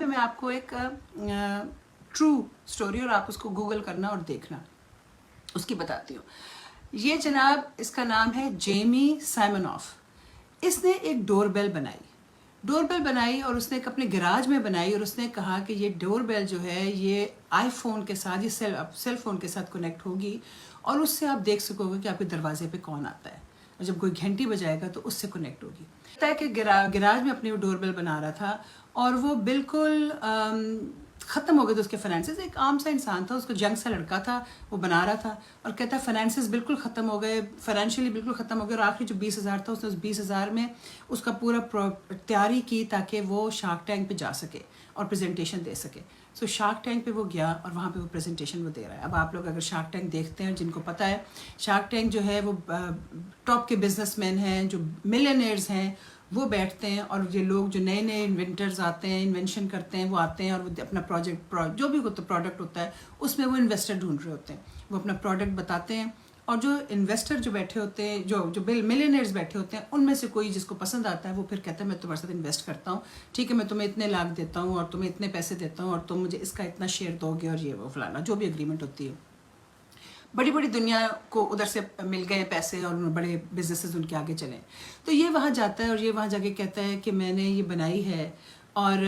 पे मैं आपको एक ट्रू स्टोरी, और आप उसको गूगल करना और देखना, उसकी बताती हूँ। ये जनाब, इसका नाम है जेमी साइमनॉफ। इसने एक डोरबेल बनाई और उसने एक अपने गैराज में बनाई, और उसने कहा कि ये डोरबेल जो है ये आईफोन के साथ, ये सेल फोन के साथ कनेक्ट होगी, और उससे आप देख सकोगे कि आपके दरवाजे पे कौन आता है, और जब कोई घंटी बजाएगा तो उससे कनेक्ट होगी। पता है कि गैराज में अपनी वो डोरबेल बना रहा था, और वो बिल्कुल ख़त्म हो गए थे उसके फाइनेंसेस। एक आम सा इंसान था, उसको जंग सा लड़का था, वो बना रहा था, और कहता है फाइनेंसेस बिल्कुल ख़त्म हो गए, फाइनेंशियली बिल्कुल ख़त्म हो गए। और आखिरी जो 20,000 था, उसने उस 20,000 में उसका पूरा तैयारी की ताकि वो शार्क टैंक पे जा सके और प्रेजेंटेशन दे सके। सो शार्क टैंक पे वो गया, और वहाँ पे वो प्रेजेंटेशन वो दे रहा है। अब आप लोग अगर शार्क टैंक देखते हैं, जिनको पता है शार्क टैंक जो है वो टॉप के बिजनेसमैन हैं, जो मिलियनेयर्स हैं, वो बैठते हैं, और ये लोग जो नए नए इन्वेंटर्स आते हैं, इन्वेंशन करते हैं, वो आते हैं और वो अपना जो भी प्रोडक्ट होता है उसमें वो इन्वेस्टर ढूंढ रहे होते हैं। वो अपना प्रोडक्ट बताते हैं, और जो इन्वेस्टर जो बैठे होते हैं, जो मिलियनेयर्स बैठे होते हैं, उनमें से कोई जिसको पसंद आता है वो फिर कहता है मैं तुम्हारे साथ इन्वेस्ट करता हूँ, ठीक है, मैं तुम्हें इतने लाख देता हूँ और तुम्हें इतने पैसे देता हूँ, और तुम मुझे इसका इतना शेयर दोगे, और ये वो फलाना जो भी एग्रीमेंट होती है। बड़ी बड़ी दुनिया को उधर से मिल गए पैसे, और बड़े बिजनेसेस उनके आगे चले। तो ये वहाँ जाता है, और ये वहाँ जाके कहता है कि मैंने ये बनाई है, और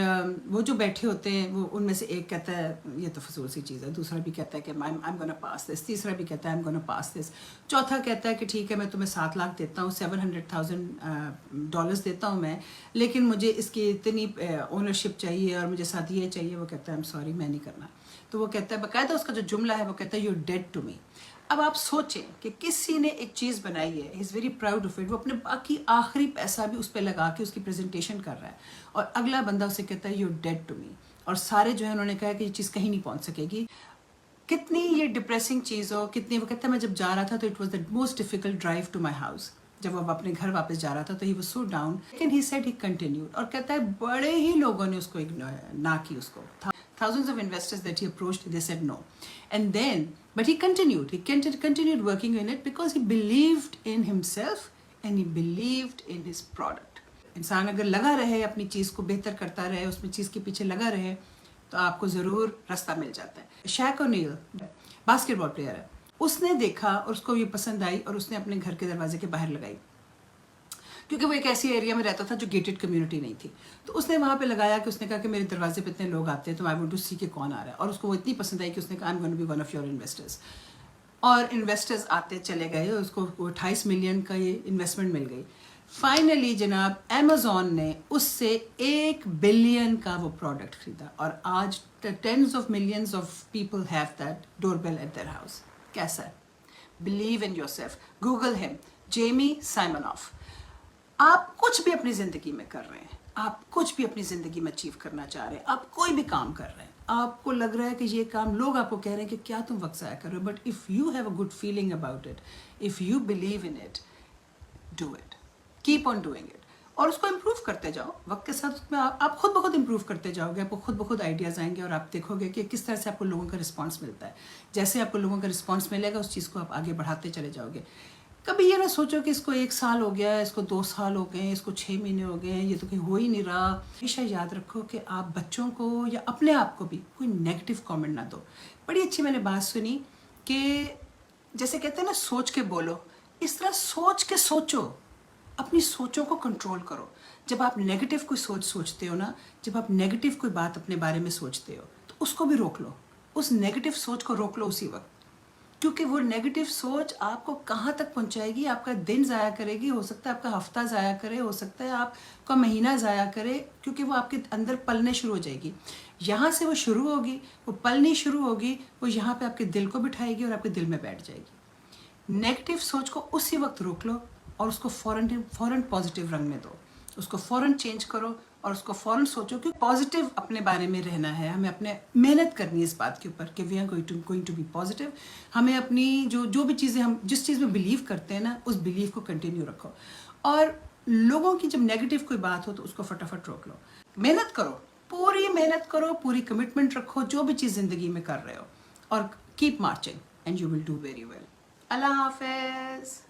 वो जो बैठे होते हैं वो उनमें से एक कहता है ये तो फजूल सी चीज़ है, दूसरा भी कहता है कि I am gonna pass this, तीसरा भी कहता है I am gonna pass this, चौथा कहता है कि ठीक है मैं तुम्हें 7 लाख देता हूँ, $700,000 देता हूँ मैं, लेकिन मुझे इसकी इतनी ओनरशिप चाहिए और मुझे साथ ये चाहिए। वो कहता है आई एम सॉरी, मैं नहीं करना। तो वो कहता है, बाकायदा उसका जो जुमला है वो कहता है you are dead to me. अब आप सोचें कि किसी ने एक चीज़ बनाई है, he is very proud of it, वो अपने बाकी आखिरी पैसा भी उस पर लगा के उसकी प्रेजेंटेशन कर रहा है, और अगला बंदा उसे कहता है you are dead to me. और सारे जो है उन्होंने कहा कि ये चीज़ कहीं नहीं पहुंच सकेगी। कितनी ये डिप्रेसिंग चीज़ हो, कितनी। वो कहता है मैं जब जा रहा था तो it was the most difficult drive to my house. जब वो अपने घर वापस जा रहा था तो ही वाज सो डाउन, लेकिन ही सेड ही कंटिन्यूड। और कहता है बड़े ही लोगों ने उसको ना की, उसको thousands of investors that he approached, they said no. And then, but he continued working in it because he believed in himself and he believed in his product. इंसान अगर लगा रहे, अपनी चीज़ को बेहतर करता रहे, उसमें चीज़ के पीछे लगा रहे, तो आपको ज़रूर रास्ता मिल जाता है। शैक ओनील बास्केटबॉल प्लेयर है, उसने देखा और उसको ये पसंद आई, और उसने अपने घर के दरवाजे के बाहर लगाई, क्योंकि वो एक ऐसी एरिया में रहता था जो गेटेड कम्युनिटी नहीं थी। तो उसने वहाँ पे लगाया कि उसने कहा कि मेरे दरवाजे पे इतने लोग आते हैं, तो आई वांट टू सी के कौन आ रहा है। और उसको वो इतनी पसंद आई कि उसने कहा I am going to be one of your investors. और इन्वेस्टर्स आते चले गए, उसको 28 मिलियन का ये इन्वेस्टमेंट मिल गई। फाइनली जनाब अमेजोन ने उससे 1 बिलियन का वो प्रोडक्ट खरीदा, और आज tens of millions of people have that doorbell at their house. कैसा है? Believe in yourself, Google him, Jamie Siminoff. आप कुछ भी अपनी ज़िंदगी में कर रहे हैं, आप कुछ भी अपनी ज़िंदगी में अचीव करना चाह रहे हैं, आप कोई भी काम कर रहे हैं, आपको लग रहा है कि ये काम, लोग आपको कह रहे हैं कि क्या तुम वक्त ज़ाया कर रहे हो, but if you have a good feeling about it, if you believe in it, do it, keep on doing it, और उसको इम्प्रूव करते जाओ। वक्त के साथ उसमें आप खुद ब खुद इम्प्रूव करते जाओगे, आपको खुद ब खुद आइडियाज़ आएंगे, और आप देखोगे कि किस तरह से आपको लोगों का रिस्पॉन्स मिलता है। जैसे आपको लोगों का रिस्पॉन्स मिलेगा, उस चीज़ को आप आगे बढ़ाते चले जाओगे। कभी ये ना सोचो कि इसको 1 साल हो गया, इसको 2 साल हो गए, इसको 6 महीने हो गए, ये तो कहीं हो ही नहीं रहा। हमेशा याद रखो कि आप बच्चों को या अपने आप को भी कोई नेगेटिव कमेंट ना दो। बड़ी अच्छी मैंने बात सुनी कि जैसे कहते हैं ना, सोच के बोलो, इस तरह सोच के सोचो, अपनी सोचों को कंट्रोल करो। जब आप नेगेटिव कोई सोच सोचते हो ना, जब आप नेगेटिव कोई बात अपने बारे में सोचते हो, तो उसको भी रोक लो, उस नेगेटिव सोच को रोक लो उसी वक्त, क्योंकि वो नेगेटिव सोच आपको कहाँ तक पहुँचाएगी, आपका दिन ज़ाया करेगी, हो सकता है आपका हफ्ता ज़ाया करे, हो सकता है आपका महीना ज़ाया करे, क्योंकि वो आपके अंदर पलने शुरू हो जाएगी। यहाँ से वो शुरू होगी, वो पलनी शुरू होगी, वो यहाँ पे आपके दिल को बिठाएगी और आपके दिल में बैठ जाएगी। नेगेटिव सोच को उसी वक्त रोक लो, और उसको फ़ौरन पॉजिटिव रंग में दो, उसको फ़ौरन चेंज करो, और उसको फ़ौरन सोचो कि पॉजिटिव अपने बारे में रहना है। हमें अपने मेहनत करनी है इस बात के ऊपर कि we are going to be positive. हमें अपनी जो भी चीज़ें, हम जिस चीज़ में बिलीव करते हैं ना, उस बिलीव को कंटिन्यू रखो, और लोगों की जब नेगेटिव कोई बात हो तो उसको फटाफट रोक लो। मेहनत करो, पूरी मेहनत करो, पूरी कमिटमेंट रखो जो भी चीज़ ज़िंदगी में कर रहे हो, और keep marching and you will do very well. अल्लाह हाफ़िज़।